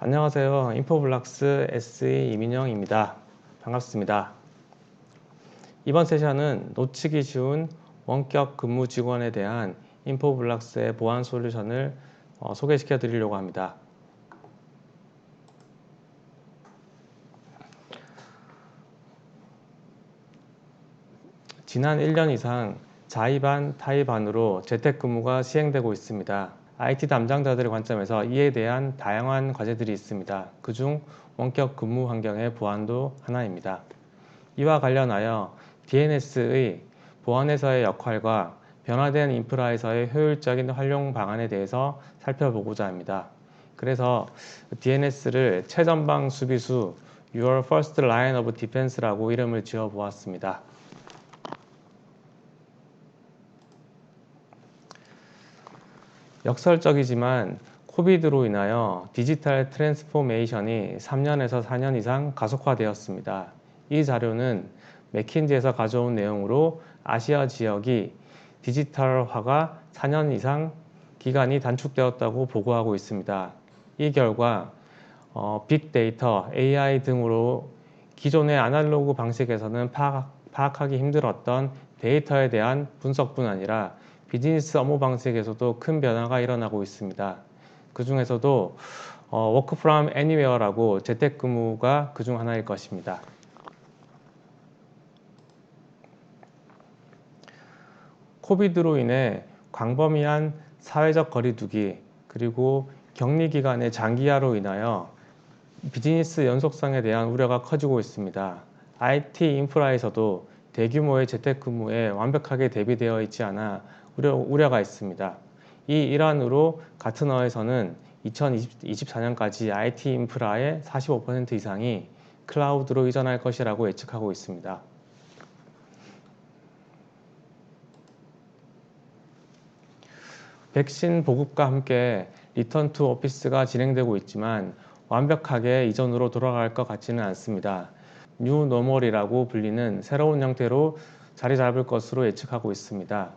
안녕하세요. 인포블락스 SE 이민영입니다. 반갑습니다. 이번 세션은 놓치기 쉬운 원격 근무 직원에 대한 인포블락스의 보안 솔루션을 소개시켜 드리려고 합니다. 지난 1년 이상 자의반, 타의반으로 재택근무가 시행되고 있습니다. IT 담당자들의 관점에서 이에 대한 다양한 과제들이 있습니다. 그중 원격 근무 환경의 보안도 하나입니다. 이와 관련하여 DNS의 보안에서의 역할과 변화된 인프라에서의 효율적인 활용 방안에 대해서 살펴보고자 합니다. 그래서 DNS를 최전방 수비수 Your First Line of Defense라고 이름을 지어 보았습니다. 역설적이지만 코비드로 인하여 디지털 트랜스포메이션이 3년에서 4년 이상 가속화되었습니다. 이 자료는 맥킨지에서 가져온 내용으로 아시아 지역이 디지털화가 4년 이상 기간이 단축되었다고 보고하고 있습니다. 이 결과 빅데이터, AI 등으로 기존의 아날로그 방식에서는 파악하기 힘들었던 데이터에 대한 분석뿐 아니라 비즈니스 업무 방식에서도 큰 변화가 일어나고 있습니다. 그 중에서도 Work from Anywhere라고 재택근무가 그중 하나일 것입니다. 코비드로 인해 광범위한 사회적 거리두기 그리고 격리 기간의 장기화로 인하여 비즈니스 연속성에 대한 우려가 커지고 있습니다. IT 인프라에서도 대규모의 재택근무에 완벽하게 대비되어 있지 않아 우려가 있습니다. 이 일환으로 가트너에서는 2024년까지 IT 인프라의 45% 이상이 클라우드로 이전할 것이라고 예측하고 있습니다. 백신 보급과 함께 리턴 투 오피스가 진행되고 있지만 완벽하게 이전으로 돌아갈 것 같지는 않습니다. 뉴 노멀이라고 불리는 새로운 형태로 자리 잡을 것으로 예측하고 있습니다.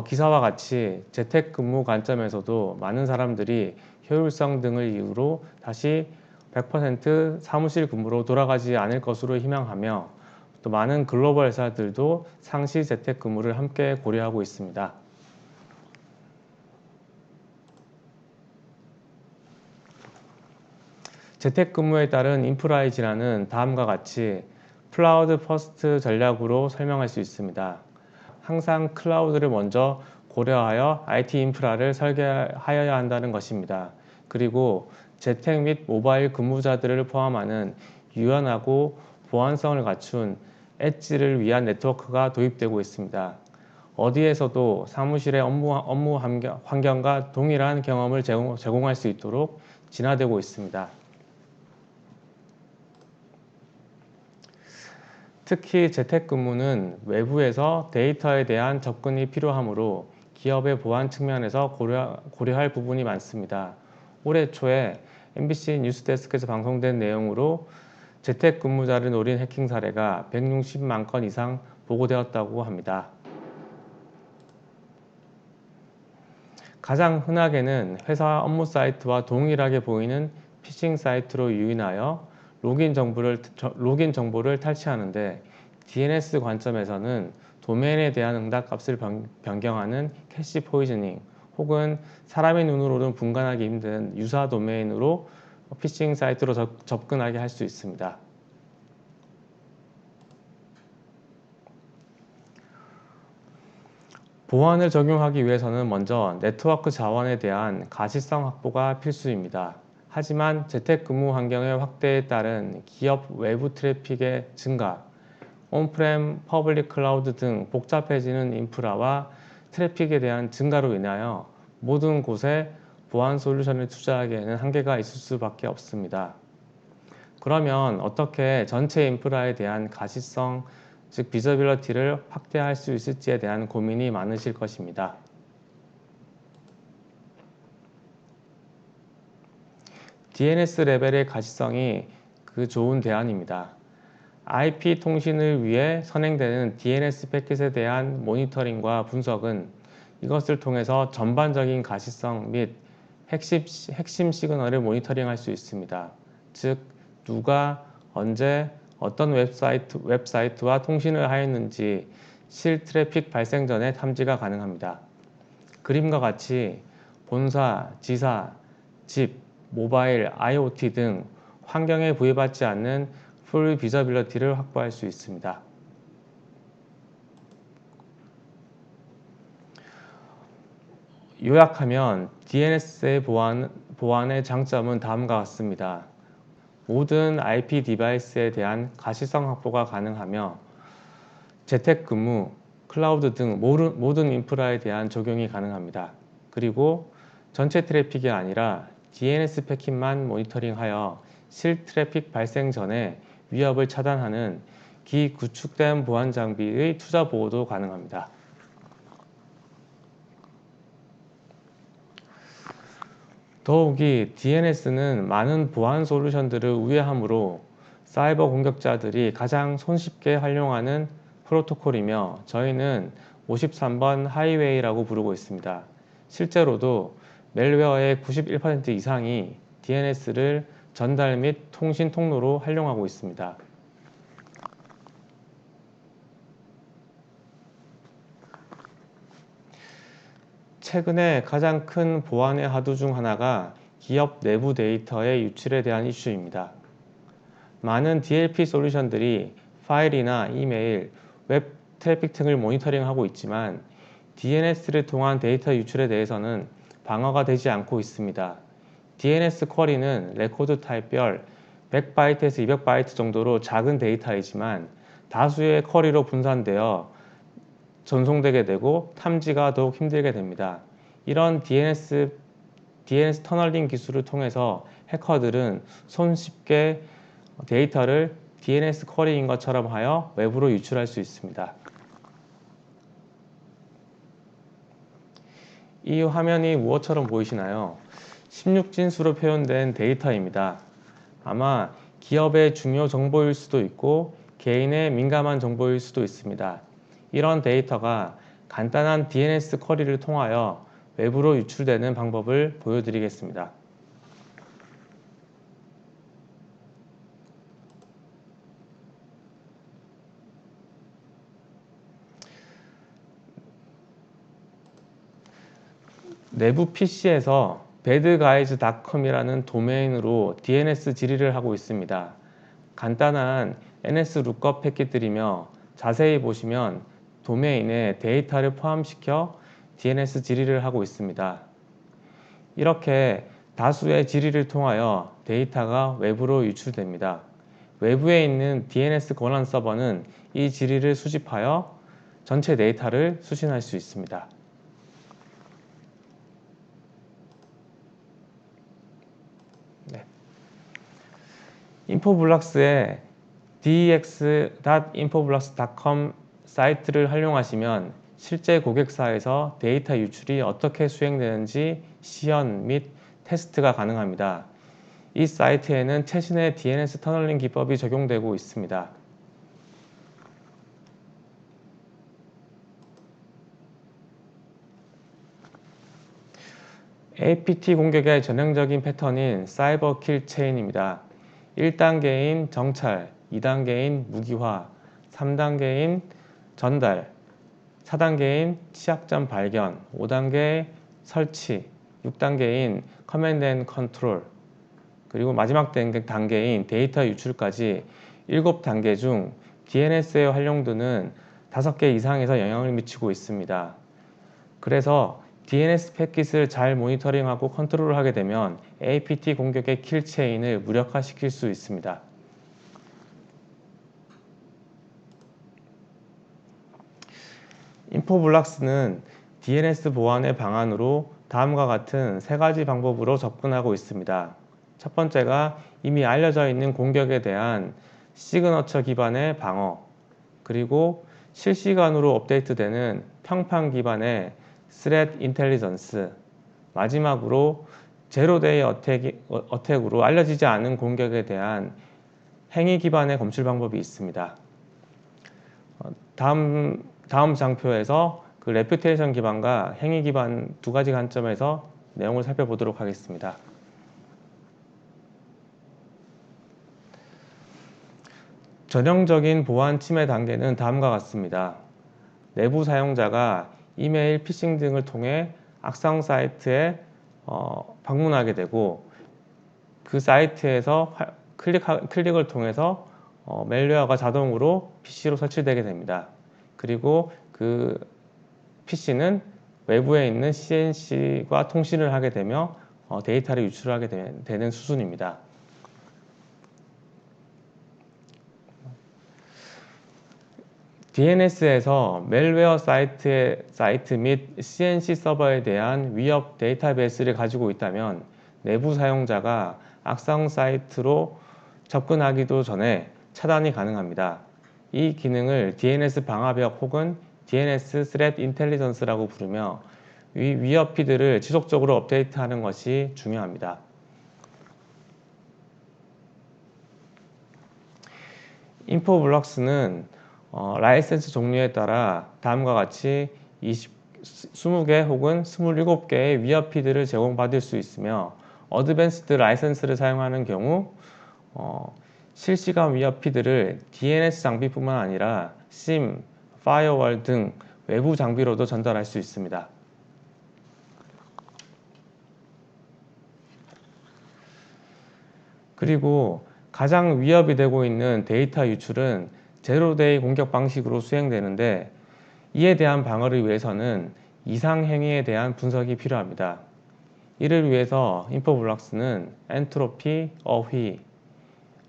기사와 같이 재택근무 관점에서도 많은 사람들이 효율성 등을 이유로 다시 100% 사무실 근무로 돌아가지 않을 것으로 희망하며 또 많은 글로벌 회사들도 상시 재택근무를 함께 고려하고 있습니다. 재택근무에 따른 인프라의 진화는 다음과 같이 클라우드 퍼스트 전략으로 설명할 수 있습니다. 항상 클라우드를 먼저 고려하여 IT 인프라를 설계하여야 한다는 것입니다. 그리고 재택 및 모바일 근무자들을 포함하는 유연하고 보안성을 갖춘 엣지를 위한 네트워크가 도입되고 있습니다. 어디에서도 사무실의 업무 환경과 동일한 경험을 제공할 수 있도록 진화되고 있습니다. 특히 재택근무는 외부에서 데이터에 대한 접근이 필요하므로 기업의 보안 측면에서 고려할 부분이 많습니다. 올해 초에 MBC 뉴스데스크에서 방송된 내용으로 재택근무자를 노린 해킹 사례가 160만 건 이상 보고되었다고 합니다. 가장 흔하게는 회사 업무 사이트와 동일하게 보이는 피싱 사이트로 유인하여 로긴 정보를 탈취하는데 DNS 관점에서는 도메인에 대한 응답값을 변경하는 캐시 포이즈닝 혹은 사람의 눈으로는 분간하기 힘든 유사 도메인으로 피싱 사이트로 접근하게 할 수 있습니다. 보안을 적용하기 위해서는 먼저 네트워크 자원에 대한 가시성 확보가 필수입니다. 하지만 재택근무 환경의 확대에 따른 기업 외부 트래픽의 증가, 온프렘, 퍼블릭 클라우드 등 복잡해지는 인프라와 트래픽에 대한 증가로 인하여 모든 곳에 보안 솔루션을 투자하기에는 한계가 있을 수밖에 없습니다. 그러면 어떻게 전체 인프라에 대한 가시성, 즉 비저빌리티를 확대할 수 있을지에 대한 고민이 많으실 것입니다. DNS 레벨의 가시성이 그 좋은 대안입니다. IP 통신을 위해 선행되는 DNS 패킷에 대한 모니터링과 분석은 이것을 통해서 전반적인 가시성 및 핵심 시그널을 모니터링할 수 있습니다. 즉, 누가 언제 어떤 웹사이트와 통신을 하였는지 실 트래픽 발생 전에 탐지가 가능합니다. 그림과 같이 본사, 지사, 집, 모바일, IoT 등 환경에 부여받지 않는 풀 비저빌리티를 확보할 수 있습니다. 요약하면 DNS의 보안의 장점은 다음과 같습니다. 모든 IP 디바이스에 대한 가시성 확보가 가능하며 재택근무, 클라우드 등 모든 인프라에 대한 적용이 가능합니다. 그리고 전체 트래픽이 아니라 DNS 패킷만 모니터링하여 실 트래픽 발생 전에 위협을 차단하는 기구축된 보안 장비의 투자 보호도 가능합니다. 더욱이 DNS는 많은 보안 솔루션들을 우회하므로 사이버 공격자들이 가장 손쉽게 활용하는 프로토콜이며 저희는 53번 하이웨이라고 부르고 있습니다. 실제로도 멜웨어의 91% 이상이 DNS를 전달 및 통신 통로로 활용하고 있습니다. 최근에 가장 큰 보안의 화두 중 하나가 기업 내부 데이터의 유출에 대한 이슈입니다. 많은 DLP 솔루션들이 파일이나 이메일, 웹 트래픽 등을 모니터링하고 있지만 DNS를 통한 데이터 유출에 대해서는 방어가 되지 않고 있습니다. DNS 쿼리는 레코드 타입별 100바이트에서 200바이트 정도로 작은 데이터이지만 다수의 쿼리로 분산되어 전송되게 되고 탐지가 더욱 힘들게 됩니다. 이런 DNS 터널링 기술을 통해서 해커들은 손쉽게 데이터를 DNS 쿼리인 것처럼 하여 외부로 유출할 수 있습니다. 이 화면이 무엇처럼 보이시나요? 16진수로 표현된 데이터입니다. 아마 기업의 중요 정보일 수도 있고 개인의 민감한 정보일 수도 있습니다. 이런 데이터가 간단한 DNS 쿼리를 통하여 외부로 유출되는 방법을 보여드리겠습니다. 내부 PC에서 badguys.com이라는 도메인으로 DNS 질의를 하고 있습니다. 간단한 NS 룩업 패킷들이며 자세히 보시면 도메인에 데이터를 포함시켜 DNS 질의를 하고 있습니다. 이렇게 다수의 질의를 통하여 데이터가 외부로 유출됩니다. 외부에 있는 DNS 권한 서버는 이 질의를 수집하여 전체 데이터를 수신할 수 있습니다. 인포블럭스의 dex.infoblocks.com 사이트를 활용하시면 실제 고객사에서 데이터 유출이 어떻게 수행되는지 시연 및 테스트가 가능합니다. 이 사이트에는 최신의 DNS 터널링 기법이 적용되고 있습니다. APT 공격의 전형적인 패턴인 사이버 킬 체인입니다. 1단계인 정찰, 2단계인 무기화, 3단계인 전달, 4단계인 취약점 발견, 5단계 설치, 6단계인 커맨드 앤 컨트롤, 그리고 마지막 단계인 데이터 유출까지 7단계 중 DNS의 활용도는 5개 이상에서 영향을 미치고 있습니다. 그래서 DNS 패킷을 잘 모니터링하고 컨트롤을 하게 되면 APT 공격의 킬체인을 무력화시킬 수 있습니다. 인포블럭스는 DNS 보안의 방안으로 다음과 같은 3가지 방법으로 접근하고 있습니다. 첫 번째가 이미 알려져 있는 공격에 대한 시그너처 기반의 방어, 그리고 실시간으로 업데이트되는 평판 기반의 Threat Intelligence, 마지막으로 제로데이 어택으로 알려지지 않은 공격에 대한 행위 기반의 검출 방법이 있습니다. 다음 장표에서 그 레퓨테이션 기반과 행위 기반 2가지 관점에서 내용을 살펴보도록 하겠습니다. 전형적인 보안 침해 단계는 다음과 같습니다. 내부 사용자가 이메일, 피싱 등을 통해 악성 사이트에 방문하게 되고 그 사이트에서 클릭을 통해서 멜웨어가 자동으로 PC로 설치되게 됩니다. 그리고 그 PC는 외부에 있는 CNC과 통신을 하게 되며 데이터를 유출하게 되는 수순입니다. DNS에서 멜웨어 사이트 및 CNC 서버에 대한 위협 데이터베이스를 가지고 있다면 내부 사용자가 악성 사이트로 접근하기도 전에 차단이 가능합니다. 이 기능을 DNS 방화벽 혹은 DNS Threat Intelligence라고 부르며 위협 피드를 지속적으로 업데이트하는 것이 중요합니다. 인포블럭스는 라이센스 종류에 따라 다음과 같이 20개 혹은 27개의 위협 피드를 제공받을 수 있으며 어드밴스드 라이센스를 사용하는 경우 실시간 위협 피드를 DNS 장비뿐만 아니라 SIM, 파이어월 등 외부 장비로도 전달할 수 있습니다. 그리고 가장 위협이 되고 있는 데이터 유출은 제로데이 공격 방식으로 수행되는데 이에 대한 방어를 위해서는 이상 행위에 대한 분석이 필요합니다. 이를 위해서 인포블럭스는 엔트로피, 어휘,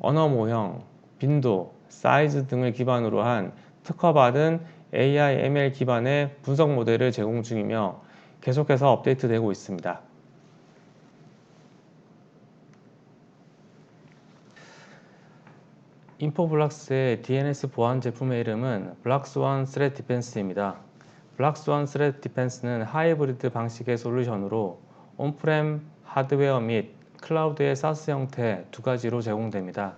언어 모형, 빈도, 사이즈 등을 기반으로 한 특허받은 AI, ML 기반의 분석 모델을 제공 중이며 계속해서 업데이트되고 있습니다. 인포블럭스의 DNS 보안 제품의 이름은 블락스완 스레트 디펜스입니다. 블락스완 스레트 디펜스는 하이브리드 방식의 솔루션으로 온프렘 하드웨어 및 클라우드의 SaaS 형태 두 가지로 제공됩니다.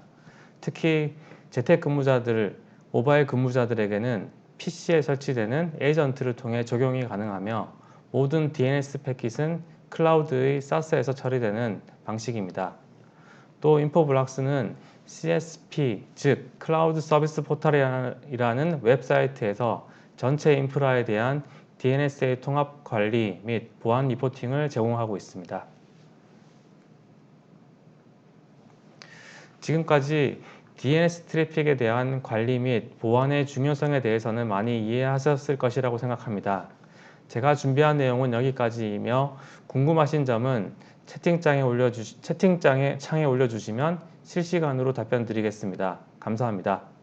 특히 재택근무자들, 모바일 근무자들에게는 PC에 설치되는 에이전트를 통해 적용이 가능하며 모든 DNS 패킷은 클라우드의 SaaS에서 처리되는 방식입니다. 또 인포블럭스는 CSP, 즉 클라우드 서비스 포털이라는 웹사이트에서 전체 인프라에 대한 DNS의 통합 관리 및 보안 리포팅을 제공하고 있습니다. 지금까지 DNS 트래픽에 대한 관리 및 보안의 중요성에 대해서는 많이 이해하셨을 것이라고 생각합니다. 제가 준비한 내용은 여기까지이며 궁금하신 점은 채팅창에 올려주시면 실시간으로 답변 드리겠습니다. 감사합니다.